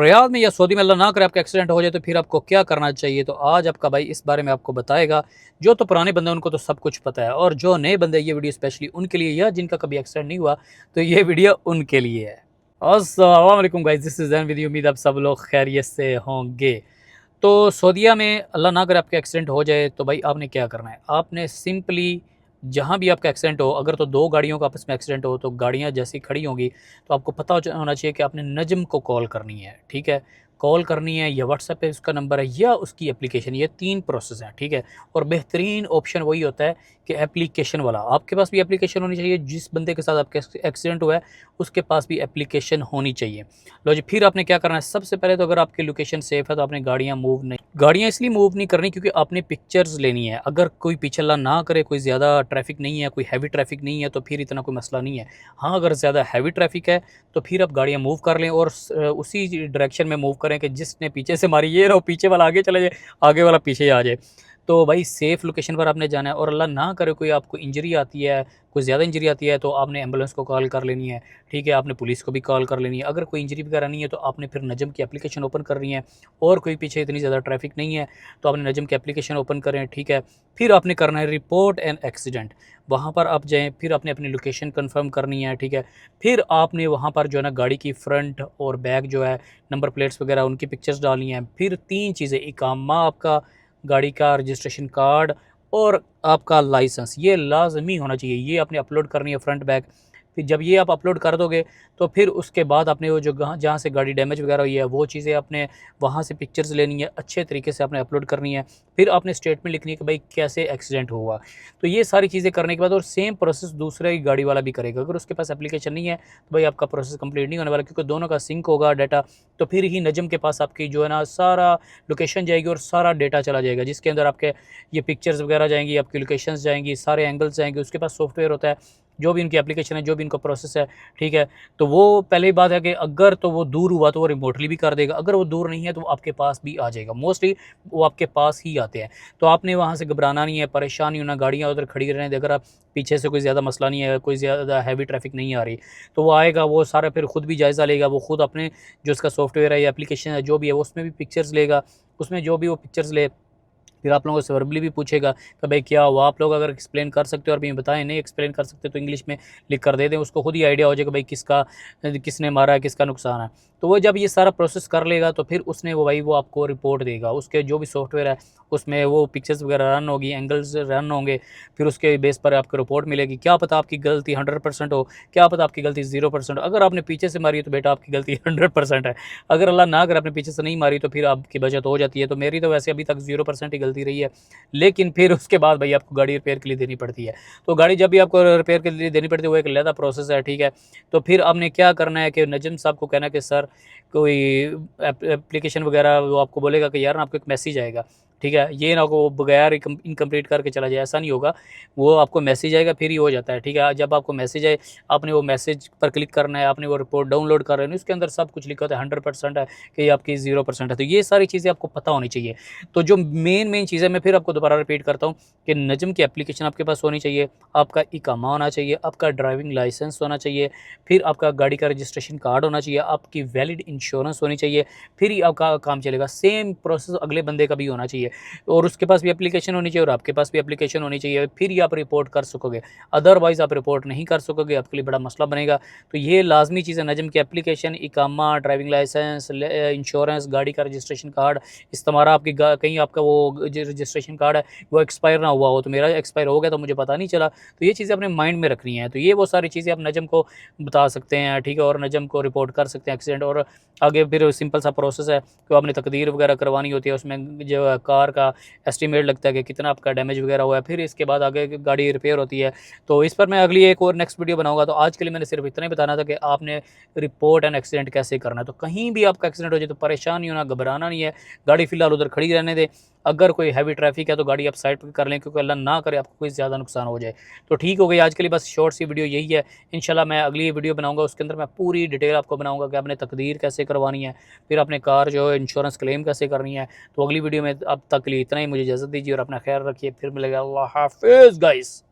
Riyadh में या Saudi में अल्लाह ना करे आपका एक्सीडेंट हो जाए तो फिर आपको क्या करना चाहिए। तो आज आपका भाई इस बारे में आपको बताएगा। जो तो पुराने बंदे हैं उनको तो सब कुछ पता है, और जो नए बंदे ये वीडियो स्पेशली उनके लिए, या जिनका कभी एक्सीडेंट नहीं हुआ तो ये वीडियो उनके लिए है। अस्सलाम वालेकुम guys, this is Zain with उम्मीद आप सब लोग खैरियत से होंगे। तो सऊदीया में अल्लाह ना करे आपका एक्सीडेंट हो जाए तो भाई आपने क्या करना है। आपने सिंपली जहाँ भी आपका एक्सीडेंट हो, अगर तो दो गाड़ियों का आपस में एक्सीडेंट हो तो गाड़ियाँ जैसी खड़ी होंगी तो आपको पता होना चाहिए कि आपने नजम को कॉल करनी है। ठीक है, कॉल करनी है या व्हाट्सएप पे उसका नंबर है या उसकी एप्लीकेशन, ये तीन प्रोसेस हैं। ठीक है, और बेहतरीन ऑप्शन वही होता है कि एप्लीकेशन वाला। आपके पास भी एप्लीकेशन होनी चाहिए, जिस बंदे के साथ आपका एक्सीडेंट हुआ है उसके पास भी एप्लीकेशन होनी चाहिए। लो जी, फिर आपने क्या करना है। सबसे पहले तो अगर आपकी लोकेशन सेफ है तो आपने गाड़ियाँ इसलिए मूव नहीं करनी क्योंकि आपने पिक्चर्स लेनी है। अगर कोई पीछे अल्लाह ना करे कोई ज़्यादा ट्रैफिक नहीं है, कोई हैवी ट्रैफिक नहीं है तो फिर इतना कोई मसला नहीं है। हाँ, अगर ज़्यादा हैवी ट्रैफिक है तो फिर आप गाड़ियाँ मूव कर लें और उसी डायरेक्शन में मूव करें कि जिसने पीछे से मारी ये ना हो पीछे वाला आगे चला जाए, आगे वाला पीछे आ जाए। तो भाई सेफ़ लोकेशन पर आपने जाना है, और अल्लाह ना करे कोई आपको इंजरी आती है, कोई ज़्यादा इंजरी आती है तो आपने एम्बुलेंस को कॉल कर लेनी है। ठीक है, आपने पुलिस को भी कॉल कर लेनी है। अगर कोई इंजरी वगैरह नहीं है तो आपने फिर नजम की एप्लीकेशन ओपन करनी है, और कोई पीछे इतनी ज़्यादा ट्रैफिक नहीं है तो आपने नजम की एप्लीकेशन ओपन करें। ठीक है, फिर आपने करना है रिपोर्ट एन एक्सीडेंट। वहाँ पर आप जाएँ, फिर आपने अपनी लोकेशन कन्फर्म करनी है। ठीक है, फिर आपने वहाँ पर जो है ना गाड़ी की फ्रंट और बैक जो है नंबर प्लेट्स वगैरह उनकी पिक्चर्स डालनी है। फिर तीन चीज़ें, इकामा आपका, गाड़ी का रजिस्ट्रेशन कार्ड और आपका लाइसेंस, ये लाज़मी होना चाहिए। ये आपने अपलोड करनी है फ्रंट बैक। फिर जब ये आप अपलोड कर दोगे तो फिर उसके बाद आपने वो जो जहाँ से गाड़ी डैमेज वगैरह हुई है वो चीज़ें आपने वहाँ से पिक्चर्स लेनी है, अच्छे तरीके से आपने अपलोड करनी है। फिर आपने स्टेटमेंट लिखनी है कि भाई कैसे एक्सीडेंट हुआ। तो ये सारी चीज़ें करने के बाद, और सेम प्रोसेस दूसरे गाड़ी वाला भी करेगा। अगर उसके पास एप्लीकेशन नहीं है तो भाई आपका प्रोसेस कंप्लीट नहीं होने वाला, क्योंकि दोनों का सिंक होगा डाटा। तो फिर ही नजम के पास आपकी जो है ना सारा लोकेशन जाएगी और सारा डेटा चला जाएगा, जिसके अंदर आपके ये पिक्चर्स वगैरह जाएंगी, आपकी लोकेशंस जाएंगी, सारे एंगल्स जाएंगे। उसके पास सॉफ्टवेयर होता है, जो भी इनकी एप्लीकेशन है, जो भी इनका प्रोसेस है। ठीक है, तो वो पहली बात है कि अगर तो वो दूर हुआ तो वो रिमोटली भी कर देगा, अगर वो दूर नहीं है तो वो आपके पास भी आ जाएगा। मोस्टली वो आपके पास ही आते हैं। तो आपने वहाँ से घबराना नहीं है, परेशान नहीं होना, गाड़ियाँ उधर खड़ी रहने दें। अगर आप पीछे से कोई ज़्यादा मसला नहीं है, कोई ज़्यादा हैवी ट्रैफिक नहीं आ रही, तो वो आएगा, वो सारा फिर खुद भी जायज़ा लेगा। वो खुद अपने जो उसका सॉफ्टवेयर है या एप्लीकेशन है जो भी है उसमें भी पिक्चर्स लेगा। उसमें जो भी वो पिक्चर्स ले, फिर आप लोगों से वर्बली भी पूछेगा कि भाई क्या हुआ। आप लोग अगर एक्सप्लेन कर सकते हो और भी बताएं, नहीं एक्सप्लेन कर सकते तो इंग्लिश में लिख कर दे दें, उसको खुद ही आइडिया हो जाएगा भाई किसने मारा है, किसका नुकसान है। तो वो जब ये सारा प्रोसेस कर लेगा तो फिर उसने वो आपको रिपोर्ट देगा। उसके जो भी सॉफ्टवेयर है उसमें वो पिक्चर्स वगैरह रन होगी, एंगल्स रन होंगे। फिर उसके बेस पर आपको रिपोर्ट मिलेगी। क्या पता आपकी गलती 100% हो, क्या पता आपकी गलती 0% हो। अगर आपने पीछे से मारी है तो बेटा आपकी गलती 100% है। अगर अल्लाह ना अगर आपने पीछे से नहीं मारी तो फिर आपकी बचत हो जाती है। तो मेरी तो वैसे अभी तक 0% ही गलती रही है, लेकिन फिर उसके बाद भाई आपको गाड़ी रिपेयर के लिए देनी पड़ती है। तो गाड़ी जब भी आपको रिपेयर के लिए देनी पड़ती है वो एक अलग प्रोसेस है। ठीक है, तो फिर आपने क्या करना है कि नजम साहब को कहना है कि सर कोई एप्लीकेशन वगैरह, वो आपको बोलेगा कि यार आपको एक मैसेज आएगा। ठीक है, ये ना को बगैर इनकम्प्लीट करके चला जाए, ऐसा नहीं होगा। वो आपको मैसेज आएगा फिर ही हो जाता है। ठीक है, जब आपको मैसेज आए आपने वो मैसेज पर क्लिक करना है, आपने वो रिपोर्ट डाउनलोड कर रहे हैं, उसके अंदर सब कुछ लिखा होता है 100% है कि ये आपकी 0% है। तो ये सारी चीज़ें आपको पता होनी चाहिए। तो जो मेन चीज़ है मैं फिर आपको दोबारा रिपीट करता हूँ कि नजम की एप्लीकेशन आपके पास होनी चाहिए, आपका इकामा होना चाहिए, आपका ड्राइविंग लाइसेंस होना चाहिए, फिर आपका गाड़ी का रजिस्ट्रेशन कार्ड होना चाहिए, आपकी वैलिड इंश्योरेंस होनी चाहिए। फिर ही आपका काम चलेगा। सेम प्रोसेस अगले बंदे का भी होना चाहिए, और उसके पास भी एप्लीकेशन होनी चाहिए और आपके पास भी एप्लीकेशन होनी चाहिए। फिर ही आप रिपोर्ट कर सकोगे, अदरवाइज़ आप रिपोर्ट नहीं कर सकोगे, आपके लिए बड़ा मसला बनेगा। तो ये लाजमी चीज़ है, नजम की एप्लीकेशन, इकामा, ड्राइविंग लाइसेंस, इंश्योरेंस, गाड़ी का रजिस्ट्रेशन कार्ड। इस्तेमारा आपकी कहीं आपका वो जो रजिस्ट्रेशन कार्ड है वो एक्सपायर ना हुआ हो, तो मेरा एक्सपायर हो गया तो मुझे पता नहीं चला। तो ये चीज़ें अपने माइंड में रखनी है। तो ये वो सारी चीज़ें आप नजम को बता सकते हैं। ठीक है, और नजम को रिपोर्ट कर सकते हैं एक्सीडेंट। और आगे फिर सिंपल सा प्रोसेस है कि आपने तकदीर वगैरह करवानी होती है, उसमें जो कार का एस्टीमेट लगता है कि कितना आपका डैमेज वगैरह हुआ है। फिर इसके बाद आगे गाड़ी रिपेयर होती है। तो इस पर मैं अगली एक और नेक्स्ट वीडियो बनाऊंगा। तो आज के लिए मैंने सिर्फ इतना ही बताना था कि आपने रिपोर्ट एंड एक्सीडेंट कैसे करना है। तो कहीं भी आपका एक्सीडेंट हो जाए तो परेशान नहीं होना, घबराना नहीं है, गाड़ी फिलहाल उधर खड़ी रहने दें। अगर कोई हैवी ट्रैफिक है तो गाड़ी आप साइड पर कर लें, क्योंकि अल्लाह ना करे आपको कोई ज़्यादा नुकसान हो जाए। तो ठीक हो गई आज के लिए, बस शॉर्ट सी वीडियो यही है। इंशाल्लाह मैं अगली वीडियो बनाऊंगा, उसके अंदर मैं पूरी डिटेल आपको बनाऊंगा कि आपने तकदीर कैसे करवानी है, फिर आपने कार जो है इंश्योरेंस क्लेम कैसे करनी है। तो अगली वीडियो में अब तक के लिए इतना ही, मुझे इजाज़त दीजिए और अपना ख्याल रखिए। फिर मिलेगा। अल्लाह हाफिज़ गाइस।